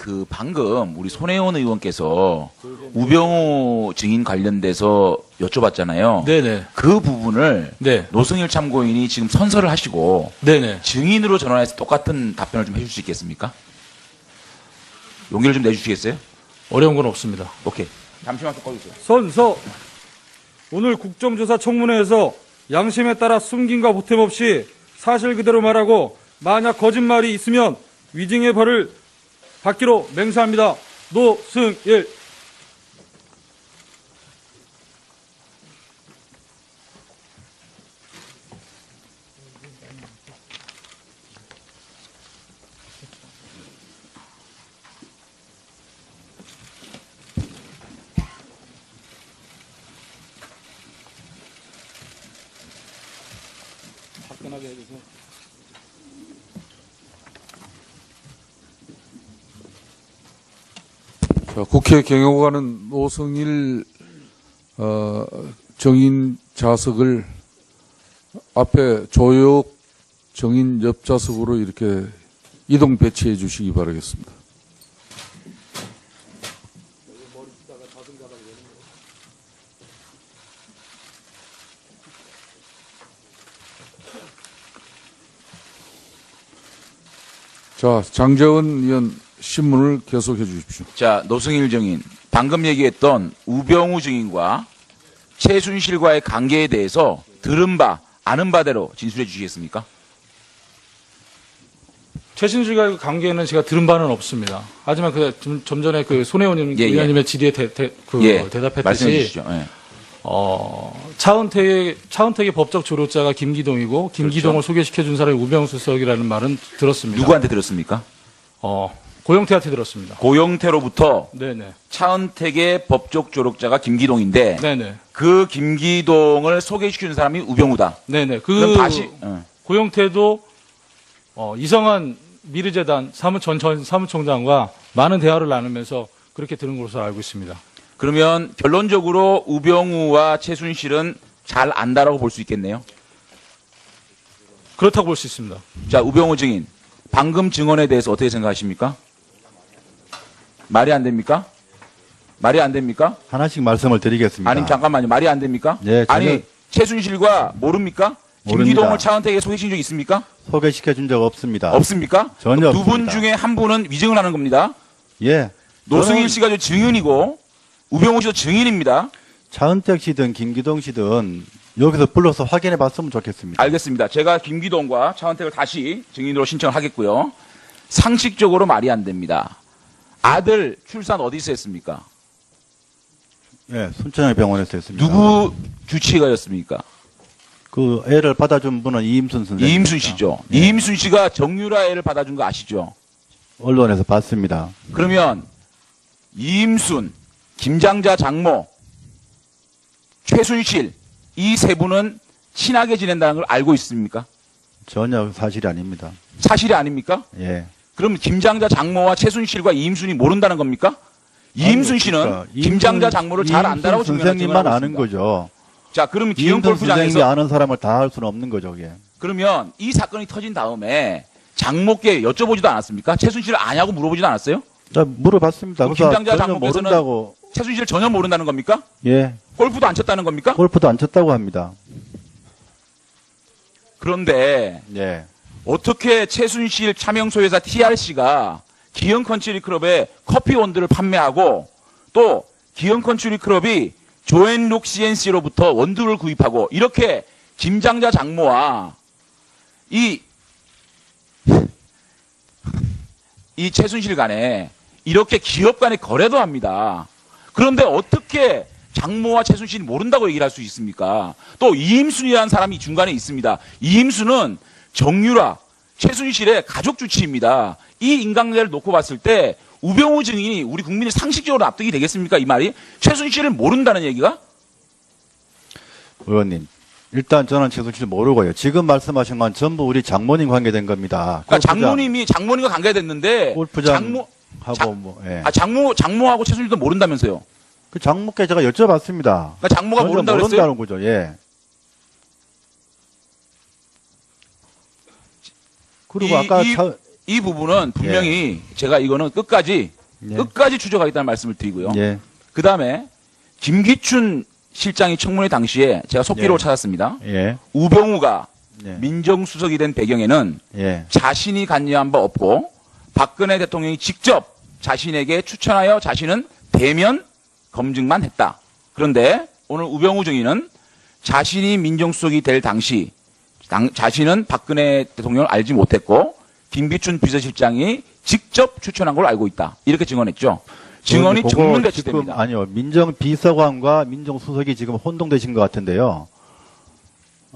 그 방금 우리 손혜원 의원께서 우병우 증인 관련돼서 여쭤봤잖아요. 네네. 그 부분을 네. 노승일 참고인이 지금 선서를 하시고 네네. 증인으로 전화해서 똑같은 답변을 좀 해줄 수 있겠습니까? 용기를 좀 내주시겠어요? 어려운 건 없습니다. 오케이. 잠시만 좀 꺼주세요. 선서 오늘 국정조사 청문회에서 양심에 따라 숨김과 보탬 없이 사실 그대로 말하고 만약 거짓말이 있으면 위증의 벌을 받기로 맹세합니다. 노승일. 답변하게 해주세요. 자, 국회 경영관은 노승일 정인 좌석을 앞에 조혁 정인 옆 좌석으로 이렇게 이동 배치해 주시기 바라겠습니다. 자, 장재원 의원 신문을 계속해 주십시오. 자, 노승일 증인. 방금 얘기했던 우병우 증인과 최순실과의 관계에 대해서 들은 바, 아는 바대로 진술해 주시겠습니까? 최순실과의 관계는 제가 들은 바는 없습니다. 하지만 좀 전에 그 손혜원 예. 의원님의 질의에 예. 대답했듯이 말씀해 주시죠. 예. 차은택의 법적 조력자가 김기동이고 김기동을 그렇죠. 소개시켜 준 사람이 우병우 수석이라는 말은 들었습니다. 누구한테 들었습니까? 고영태한테 들었습니다. 고영태로부터 네네. 차은택의 법적 조력자가 김기동인데 네네. 그 김기동을 소개시키는 사람이 우병우다. 네네. 그럼 다시 고영태도 이성한 미르재단 전 사무총장과 많은 대화를 나누면서 그렇게 들은 것으로 알고 있습니다. 그러면 결론적으로 우병우와 최순실은 잘 안다라고 볼 수 있겠네요. 그렇다고 볼 수 있습니다. 자, 우병우 증인. 방금 증언에 대해서 어떻게 생각하십니까? 말이 안 됩니까? 말이 안 됩니까? 하나씩 말씀을 드리겠습니다. 아니, 잠깐만요. 말이 안 됩니까? 네, 전혀- 아니, 최순실과 모릅니까? 모릅니다. 김기동을 차은택에게 소개시킨 적 있습니까? 소개시켜 준 적 없습니다. 없습니까? 전혀 두 분 없습니다. 중에 한 분은 위증을 하는 겁니다. 예. 노승일 저는 씨가 저 증인이고 우병우 씨도 증인입니다. 차은택 씨든 김기동 씨든 여기서 불러서 확인해 봤으면 좋겠습니다. 알겠습니다. 제가 김기동과 차은택을 다시 증인으로 신청을 하겠고요. 상식적으로 말이 안 됩니다. 아들 출산 어디서 했습니까? 예, 순천향 병원에서 했습니다. 누구 주치의가였습니까? 그 애를 받아준 분은 이임순 선생님. 이임순 씨죠. 예. 이임순 씨가 정유라 애를 받아준 거 아시죠? 언론에서 봤습니다. 그러면 이임순, 김장자 장모, 최순실 이 세 분은 친하게 지낸다는 걸 알고 있습니까? 전혀 사실이 아닙니다. 사실이 아닙니까? 예. 그럼 김장자 장모와 최순실과 이임순이 모른다는 겁니까? 이임순 씨는 그러니까 김장자 장모를 잘 안다라고 이임순 증명하고 선생님만 아는 있습니다. 거죠. 자, 그러면 기영 이임순 선생님이 골프장에서 아는 사람을 다 할 수는 없는 거죠, 그게. 그러면 이 사건이 터진 다음에 장모께 여쭤보지도 않았습니까? 최순실을 아냐고 물어보지도 않았어요? 자, 물어봤습니다. 그럼 그래서 김장자 전혀 장모께서는 모른다고. 최순실을 전혀 모른다는 겁니까? 예. 골프도 안 쳤다는 겁니까? 골프도 안 쳤다고 합니다. 그런데 예. 어떻게 최순실 차명소 회사 TRC가 기영 컨츄리 클럽에 커피 원두를 판매하고 또 기영 컨츄리 클럽이 조앤룩 CNC로부터 원두를 구입하고 이렇게 김장자 장모와 이 최순실 간에 이렇게 기업 간의 거래도 합니다. 그런데 어떻게 장모와 최순실이 모른다고 얘기를 할 수 있습니까? 또 이임순이라는 사람이 중간에 있습니다. 이임순은 정유라, 최순실의 가족 주치입니다. 이 인간관계를 놓고 봤을 때 우병우 증인이 우리 국민의 상식적으로 납득이 되겠습니까? 이 말이? 최순실을 모른다는 얘기가? 의원님. 일단 저는 최순실 모르고요. 지금 말씀하신 건 전부 우리 장모님 관계된 겁니다. 그러니까 장모님과 관계됐는데 골프장 장모 하고 뭐 예. 장모하고 최순실도 모른다면서요? 그 장모께 제가 여쭤봤습니다. 그러니까 장모가 전혀 모른다고 그랬어요? 모른다는 거죠. 예. 그리고 아까 이 부분은 분명히 제가 이거는 끝까지 예. 끝까지 추적하겠다는 말씀을 드리고요. 예. 그 다음에 김기춘 실장이 청문회 당시에 제가 속기록을 예. 찾았습니다. 예. 우병우가 예. 민정수석이 된 배경에는 예. 자신이 관여한 바 없고 박근혜 대통령이 직접 자신에게 추천하여 자신은 대면 검증만 했다. 그런데 오늘 우병우 증인은 자신이 민정수석이 될 당시 자신은 박근혜 대통령을 알지 못했고 김기춘 비서실장이 직접 추천한 걸로 알고 있다. 이렇게 증언했죠. 증언이 그거 정문대치됩니다. 지금 아니요. 민정비서관과 민정수석이 지금 혼동되신 것 같은데요.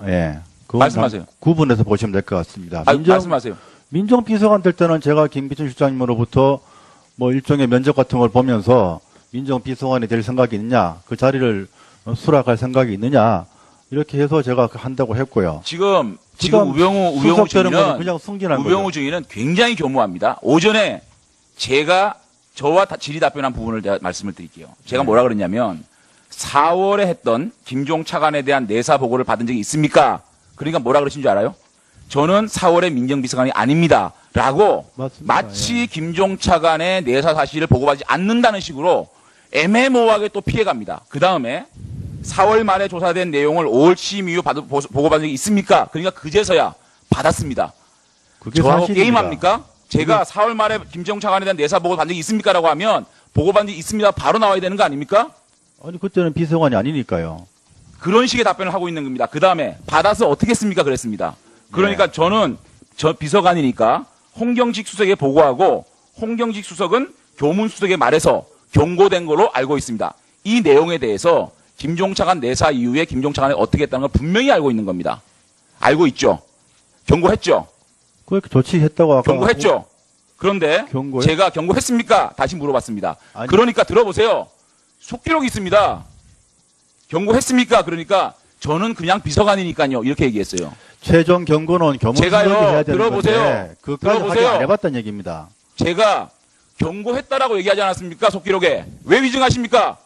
예. 그건 말씀하세요. 구분해서 보시면 될 것 같습니다. 말씀하세요. 민정비서관 될 때는 제가 김기춘 실장님으로부터 뭐 일종의 면접 같은 걸 보면서 민정비서관이 될 생각이 있느냐, 그 자리를 수락할 생각이 있느냐, 이렇게 해서 제가 한다고 했고요. 지금 그다음 우병우 수석되는 거는 증인은 그냥 승진한 우병우 거죠. 증인은 굉장히 교모합니다. 오전에 저와 질의 답변한 부분을 제가 말씀을 드릴게요. 제가 뭐라 그랬냐면 4월에 했던 김종 차관에 대한 내사 보고를 받은 적이 있습니까? 그러니까 뭐라 그러신 줄 알아요? 저는 4월에 민정비서관이 아닙니다. 라고 맞습니다. 마치 예. 김종 차관의 내사 사실을 보고받지 않는다는 식으로 애매모호하게 또 피해갑니다. 그 다음에 4월 말에 조사된 내용을 5월 취임 이후 보고받은 적이 있습니까? 그러니까 그제서야 받았습니다. 그게 저하고 사실입니다. 게임합니까? 제가 4월 말에 김종 차관에 대한 내사 보고 받은 적이 있습니까? 라고 하면 보고받은 적이 있습니다. 바로 나와야 되는 거 아닙니까? 아니, 그때는 비서관이 아니니까요. 그런 식의 답변을 하고 있는 겁니다. 그 다음에 받아서 어떻게 했습니까? 그랬습니다. 그러니까 저는 저 비서관이니까 홍경식 수석에 보고하고 홍경식 수석은 교문 수석에 말해서 경고된 걸로 알고 있습니다. 이 내용에 대해서 김종 차관 내사 이후에 김종 차관이 어떻게 했다는 걸 분명히 알고 있는 겁니다. 알고 있죠. 경고했죠. 그렇게 조치했다고 아까 경고했죠. 그런데 경고요? 제가 경고했습니까? 다시 물어봤습니다. 아니. 그러니까 들어보세요. 속기록이 있습니다. 경고했습니까? 그러니까 저는 그냥 비서관이니까요. 이렇게 얘기했어요. 최종 경고는 교문수석이 제가요, 해야 되는 들어보세요. 건데 그까지 확인 들어보세요. 안 해봤다는 얘기입니다. 제가 경고했다라고 얘기하지 않았습니까? 속기록에. 왜 위증하십니까?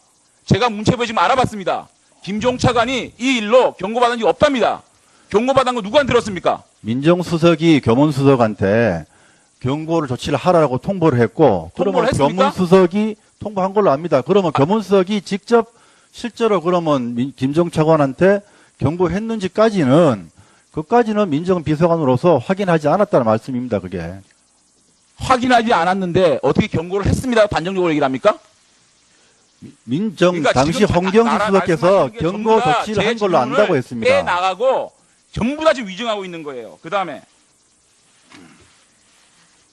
제가 문체부에 지금 알아봤습니다. 김종 차관이 이 일로 경고받은 적이 없답니다. 경고받은 거 누구한테 들었습니까? 민정수석이 교문수석한테 경고를 조치를 하라고 통보를 했고, 통보를 그러면 했습니까? 교문수석이 통보한 걸로 압니다. 그러면 교문수석이 직접 실제로 그러면 김종 차관한테 경고했는지까지는 그까지는 민정비서관으로서 확인하지 않았다는 말씀입니다. 그게. 확인하지 않았는데 어떻게 경고를 했습니다. 단정적으로 얘기를 합니까? 민정 그러니까 당시 지금 홍경수 나라 수석께서 말씀하시는 게 경고 전부 다 조치를 제 한 걸로 안다고 질문을 했습니다. 빼나가고 전부 다 지금 위증하고 있는 거예요. 그 다음에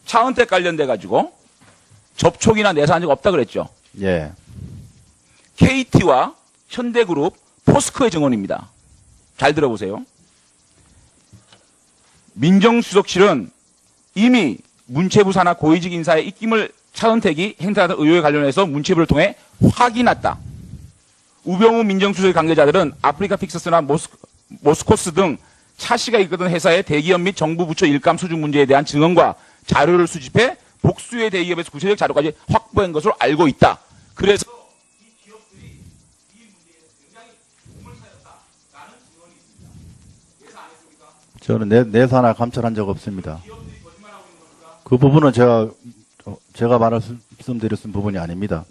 차은택 관련돼 가지고 접촉이나 내사한 적 없다 그랬죠. 예. KT와 현대그룹, 포스코의 증언입니다. 잘 들어보세요. 민정수석실은 이미 문체부 산하 고위직 인사의 입김을 차은택이 행사하던 의혹에 관련해서 문체부를 통해 확인했다. 우병우 민정수석 관계자들은 아프리카 픽서스나 모스코스 등 차 씨가 이끄던 회사의 대기업 및 정부 부처 일감 수준 문제에 대한 증언과 자료를 수집해 복수의 대기업에서 구체적 자료까지 확보한 것으로 알고 있다. 그래서 저는 내사나 감찰한 적 없습니다. 그 부분은 제가 말씀드렸던 부분이 아닙니다.